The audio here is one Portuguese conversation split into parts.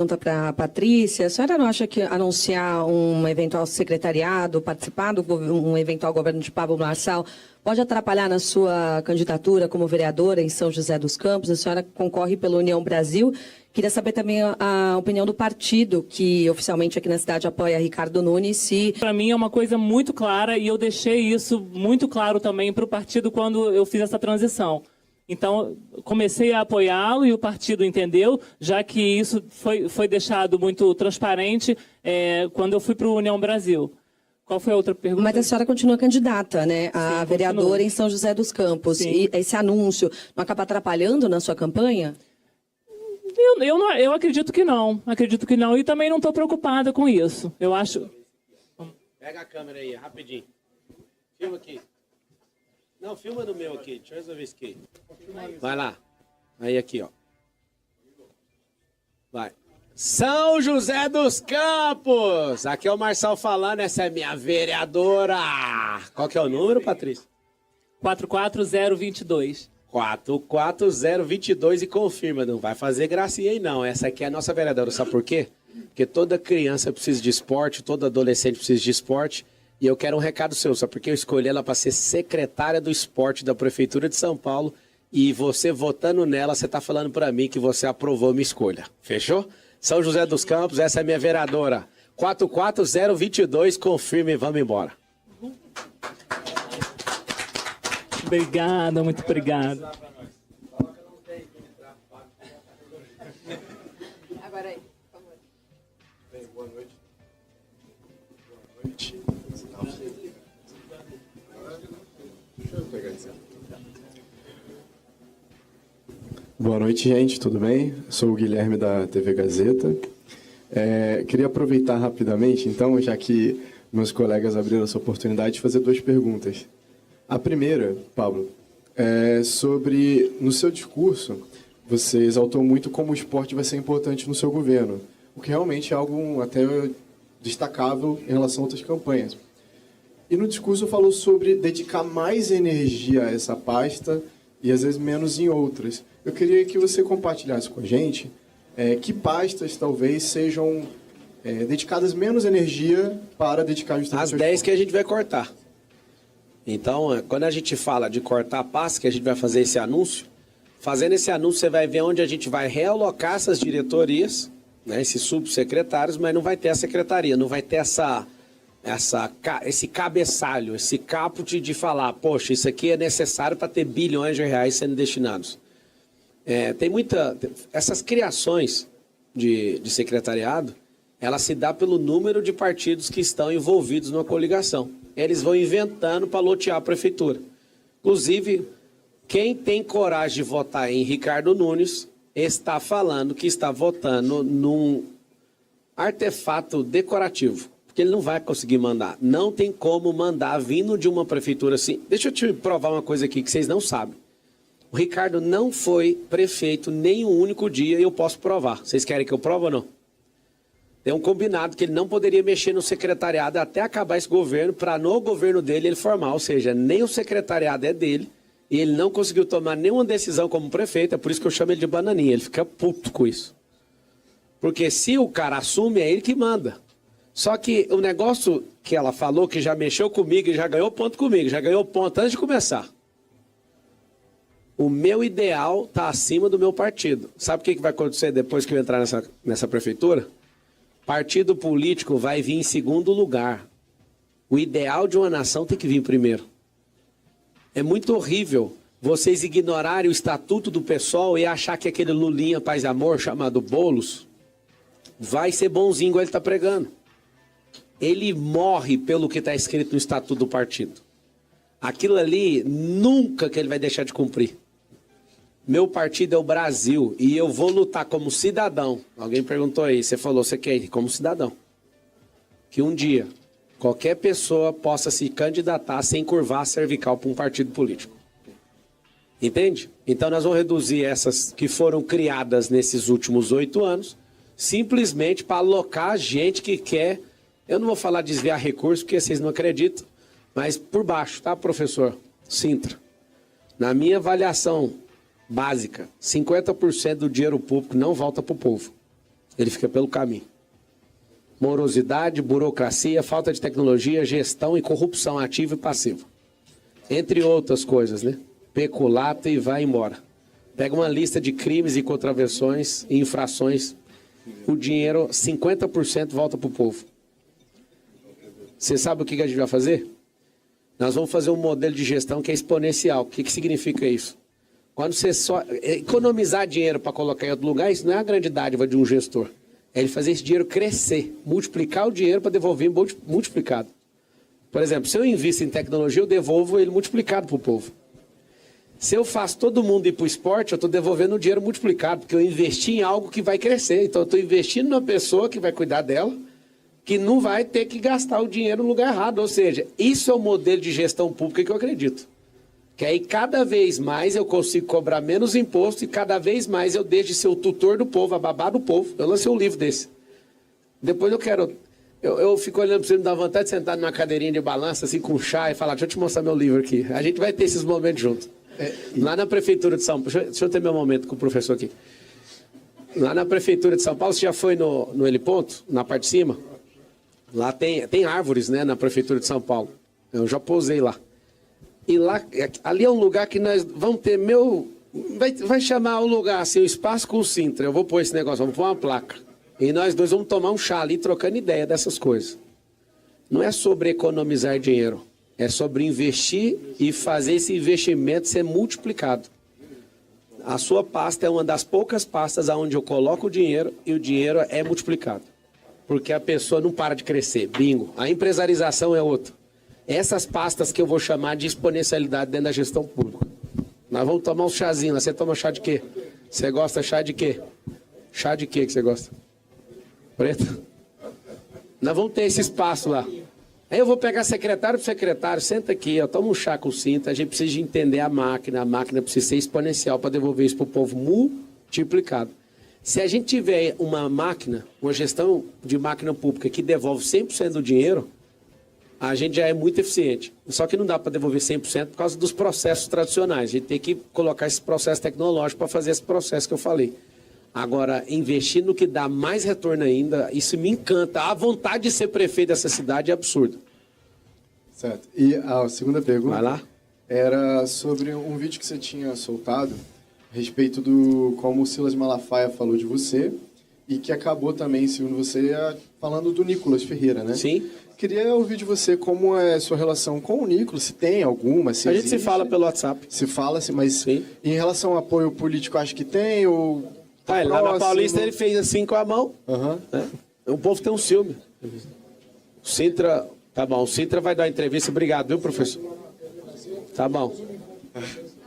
Pergunta para a Patrícia. A senhora não acha que anunciar um eventual secretariado, participar de um eventual governo de Pablo Marçal, pode atrapalhar na sua candidatura como vereadora em São José dos Campos? A senhora concorre pela União Brasil. Queria saber também a opinião do partido, que oficialmente aqui na cidade apoia Ricardo Nunes. Para mim é uma coisa muito clara e eu deixei isso muito claro também para o partido quando eu fiz essa transição. Então, comecei a apoiá-lo e o partido entendeu, já que isso foi deixado muito transparente quando eu fui para o União Brasil. Qual foi a outra pergunta? Mas a senhora continua candidata, né, a vereadora continuo. em São José dos Campos. Sim. E esse anúncio não acaba atrapalhando na sua campanha? Eu acredito que não. Acredito que não. E também não estou preocupada com isso. Eu acho... Pega a câmera aí, rapidinho. Filma aqui. Não, filma no meu aqui. Deixa eu resolver isso aqui. Vai lá. Aí aqui, ó. Vai. São José dos Campos. Aqui é o Marçal falando. Essa é minha vereadora. Qual que é o número, Patrícia? 44022. 44022 e confirma. Não vai fazer gracinha aí, não. Essa aqui é a nossa vereadora. Sabe por quê? Porque toda criança precisa de esporte, todo adolescente precisa de esporte. E eu quero um recado seu, sabe por quê? Eu escolhi ela para ser secretária do esporte da Prefeitura de São Paulo. E você votando nela, você está falando para mim que você aprovou minha escolha. Fechou? São José dos Campos, essa é minha vereadora. 44022, confirme e vamos embora. Obrigada, muito obrigado. Agora aí, por favor. Bem, boa noite. Boa noite. Deixa eu pegar isso. Boa noite, gente, tudo bem? Sou o Guilherme da TV Gazeta. Queria aproveitar rapidamente, então, já que meus colegas abriram essa oportunidade, de fazer duas perguntas. A primeira, Pablo, é sobre, no seu discurso, você exaltou muito como o esporte vai ser importante no seu governo, o que realmente é algo até destacável em relação a outras campanhas. E no discurso falou sobre dedicar mais energia a essa pasta e às vezes menos em outras. Eu queria que você compartilhasse com a gente que pastas talvez sejam dedicadas menos energia para dedicar justamente As 10 que a gente vai cortar. Então, quando a gente fala de cortar a pasta, que a gente vai fazer esse anúncio, fazendo esse anúncio você vai ver onde a gente vai realocar essas diretorias, né, esses subsecretários, mas não vai ter a secretaria, não vai ter esse cabeçalho, esse caput de falar, poxa, isso aqui é necessário para ter bilhões de reais sendo destinados. Essas criações de secretariado, ela se dá pelo número de partidos que estão envolvidos numa coligação. Eles vão inventando para lotear a prefeitura. Inclusive, quem tem coragem de votar em Ricardo Nunes está falando que está votando num artefato decorativo, porque ele não vai conseguir mandar. Não tem como mandar vindo de uma prefeitura assim. Deixa eu te provar uma coisa aqui que vocês não sabem. O Ricardo não foi prefeito nem um único dia e eu posso provar. Vocês querem que eu prove ou não? Tem um combinado que ele não poderia mexer no secretariado até acabar esse governo, para no governo dele ele formar. Ou seja, nem o secretariado é dele e ele não conseguiu tomar nenhuma decisão como prefeito. É por isso que eu chamo ele de bananinha. Ele fica puto com isso. Porque se o cara assume, é ele que manda. Só que o negócio que ela falou, que já mexeu comigo e já ganhou ponto comigo, já ganhou ponto antes de começar. O meu ideal está acima do meu partido. Sabe o que vai acontecer depois que eu entrar nessa prefeitura? Partido político vai vir em segundo lugar. O ideal de uma nação tem que vir primeiro. É muito horrível vocês ignorarem o estatuto do PSOL e achar que aquele Lulinha Paz e Amor, chamado Boulos, vai ser bonzinho igual ele está pregando. Ele morre pelo que está escrito no estatuto do partido. Aquilo ali, nunca que ele vai deixar de cumprir. Meu partido é o Brasil e eu vou lutar como cidadão. Alguém perguntou aí, você falou, você quer ir como cidadão. Que um dia, qualquer pessoa possa se candidatar sem curvar a cervical para um partido político. Entende? Então nós vamos reduzir essas que foram criadas nesses últimos 8 anos, simplesmente para alocar gente que quer, eu não vou falar desviar recursos, porque vocês não acreditam, mas por baixo, tá, professor Sintra? Na minha avaliação básica, 50% do dinheiro público não volta para o povo. ele fica pelo caminho. Morosidade, burocracia, falta de tecnologia, gestão e corrupção ativa e passiva. Entre outras coisas, né? Peculato e vai embora. Pega uma lista de crimes e contravenções e infrações, o dinheiro, 50% volta para o povo. Você sabe o que a gente vai fazer? Nós vamos fazer um modelo de gestão que é exponencial. O que significa isso? Quando você só economizar dinheiro para colocar em outro lugar, isso não é a grande dádiva de um gestor. É ele fazer esse dinheiro crescer, multiplicar o dinheiro para devolver multiplicado. Por exemplo, se eu invisto em tecnologia, eu devolvo ele multiplicado para o povo. Se eu faço todo mundo ir para o esporte, eu estou devolvendo o dinheiro multiplicado, porque eu investi em algo que vai crescer. Então, eu estou investindo numa pessoa que vai cuidar dela, que não vai ter que gastar o dinheiro no lugar errado. Ou seja, isso é o modelo de gestão pública que eu acredito. Que aí, cada vez mais, eu consigo cobrar menos imposto e cada vez mais eu deixo de ser o tutor do povo, a babá do povo. Eu lancei um livro desse. Depois eu quero... Eu fico olhando para você, me dá vontade de sentar numa cadeirinha de balança, assim, com chá e falar, deixa eu te mostrar meu livro aqui. A gente vai ter esses momentos juntos. Lá na Prefeitura de São Paulo, deixa eu ter meu momento com o professor aqui. Lá na Prefeitura de São Paulo, você já foi no heliponto, na parte de cima? Lá tem árvores, né, na Prefeitura de São Paulo. Eu já pousei lá. E lá, ali é um lugar que nós vamos ter vai chamar o lugar, assim, o Espaço com o Sintra. Eu vou pôr esse negócio, vamos pôr uma placa. E nós dois vamos tomar um chá ali, trocando ideia dessas coisas. Não é sobre economizar dinheiro. É sobre investir e fazer esse investimento ser multiplicado. A sua pasta é uma das poucas pastas onde eu coloco o dinheiro e o dinheiro é multiplicado. Porque a pessoa não para de crescer. Bingo. A empresarização é outra. Essas pastas que eu vou chamar de exponencialidade dentro da gestão pública. Nós vamos tomar um chazinho. Você toma chá de quê? Você gosta chá de quê? Chá de quê que você gosta? Preto? Nós vamos ter esse espaço lá. Aí eu vou pegar secretário por secretário, senta aqui, ó, toma um chá com cinta, a gente precisa de entender a máquina precisa ser exponencial para devolver isso para o povo multiplicado. Se a gente tiver uma máquina, uma gestão de máquina pública que devolve 100% do dinheiro, a gente já é muito eficiente. Só que não dá para devolver 100% por causa dos processos tradicionais. A gente tem que colocar esse processo tecnológico para fazer esse processo que eu falei. Agora, investir no que dá mais retorno ainda, isso me encanta. A vontade de ser prefeito dessa cidade é absurda. Certo. E a segunda pergunta Vai lá. Era sobre um vídeo que você tinha soltado a respeito do como o Silas Malafaia falou de você e que acabou também, segundo você, falando do Nicolas Ferreira, né? Sim. Queria ouvir de você como é a sua relação com o Nicolas, se tem alguma, se A existe. gente se fala pelo WhatsApp. Se fala, mas Sim. Em relação ao apoio político, acho que tem ou... Lá na Paulista ele fez assim com a mão. Uhum. Né? O povo tem um ciúme. O Sintra, tá bom, o Sintra vai dar uma entrevista. Obrigado, viu, professor? Tá bom.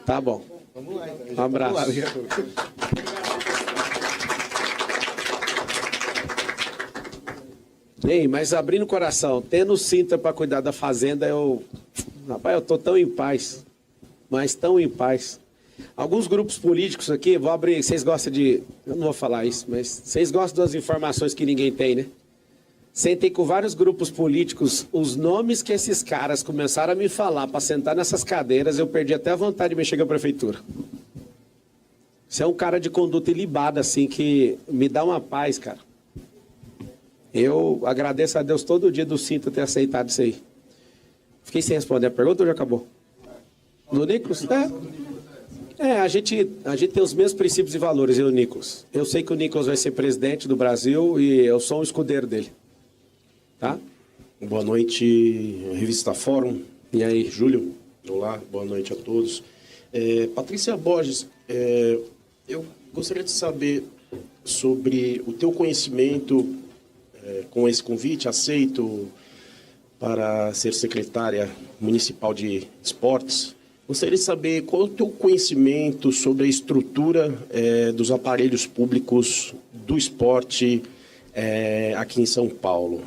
Tá bom. Vamos lá, então. Um abraço. Vamos lá, Ei, mas abrindo o coração, tendo o Sintra para cuidar da fazenda, rapaz, eu tô tão em paz. Mas tão em paz. Alguns grupos políticos aqui, vou abrir, vocês gostam de... Eu não vou falar isso, mas vocês gostam das informações que ninguém tem, né? Sentei com vários grupos políticos, os nomes que esses caras começaram a me falar para sentar nessas cadeiras, eu perdi até a vontade de mexer com a prefeitura. Você é um cara de conduta ilibada, assim, que me dá uma paz, cara. Eu agradeço a Deus todo dia do Sintra ter aceitado isso aí. Fiquei sem responder a pergunta ou já acabou? Do Nicolas? A gente tem os mesmos princípios e valores, eu e o Nicolas. Eu sei que o Nicolas vai ser presidente do Brasil e eu sou um escudeiro dele. Tá? Boa noite, Revista Fórum. E aí? Júlio, olá, boa noite a todos. Patrícia Borges, eu gostaria de saber sobre o teu conhecimento com esse convite aceito para ser secretária municipal de esportes. Gostaria de saber qual é o teu conhecimento sobre a estrutura dos aparelhos públicos do esporte aqui em São Paulo.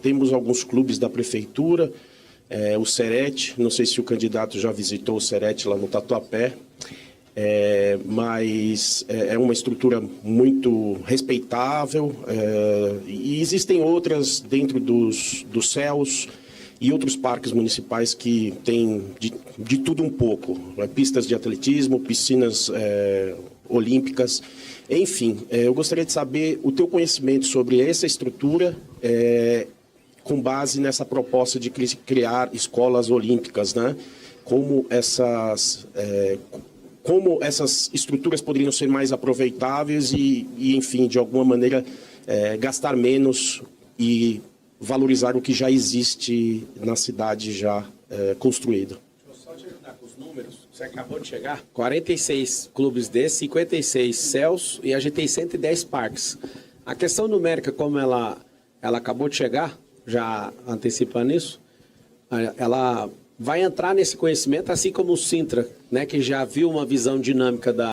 Temos alguns clubes da prefeitura, o Serete, não sei se o candidato já visitou o Serete lá no Tatuapé, mas é uma estrutura muito respeitável e existem outras dentro dos céus e outros parques municipais que têm de tudo um pouco. Pistas de atletismo, piscinas olímpicas. Enfim, eu gostaria de saber o teu conhecimento sobre essa estrutura com base nessa proposta de criar escolas olímpicas, né? Como essas estruturas poderiam ser mais aproveitáveis e enfim, de alguma maneira, gastar menos e valorizar o que já existe na cidade já construída. Deixa eu só te ajudar com os números. Você acabou de chegar. 46 clubes desses, 56 céus e a gente tem 110 parques. A questão numérica, como ela acabou de chegar, já antecipando isso, ela vai entrar nesse conhecimento, assim como o Sintra, né, que já viu uma visão dinâmica